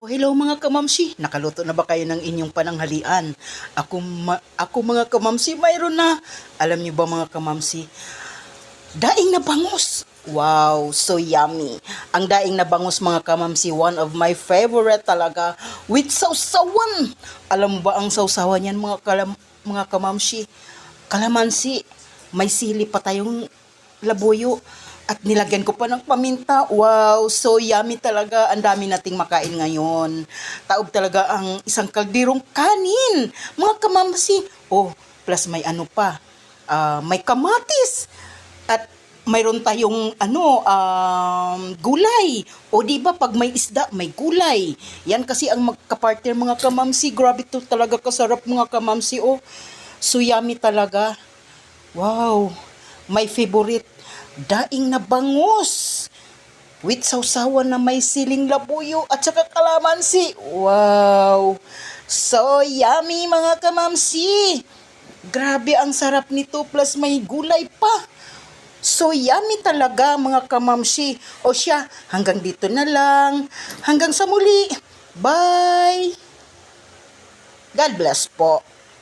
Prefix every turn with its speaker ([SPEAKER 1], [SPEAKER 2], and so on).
[SPEAKER 1] Oh, hello mga kamamsi, nakaluto na ba kayo ng inyong pananghalian? Ako mga kamamsi, mayroon na. Alam niyo ba mga kamamsi, daing na bangus. Wow, so yummy. Ang daing na bangus mga kamamsi, one of my favorite talaga. With sausawan. Alam mo ba ang sausawan yan mga kamamsi? Kalamansi. May sili pa tayong labuyo. At nilagyan ko pa ng paminta. Wow, so yummy talaga. Ang dami nating makain ngayon. Taob talaga ang isang kaldirong kanin. Mga kamamsi. Oh, plus may ano pa. May kamatis. At mayroon tayong gulay. O di ba pag may isda, may gulay. Yan kasi ang magka-partner mga kamamsi. Grabe to talaga kasarap mga kamamsi. Oh, so yummy talaga. Wow, my favorite. Daing na bangus with sausawan na may siling labuyo at saka kalamansi. Wow! So yummy mga kamamsi! Grabe ang sarap nito plus may gulay pa. So yummy talaga mga kamamsi. O siya, hanggang dito na lang. Hanggang sa muli. Bye! God bless po.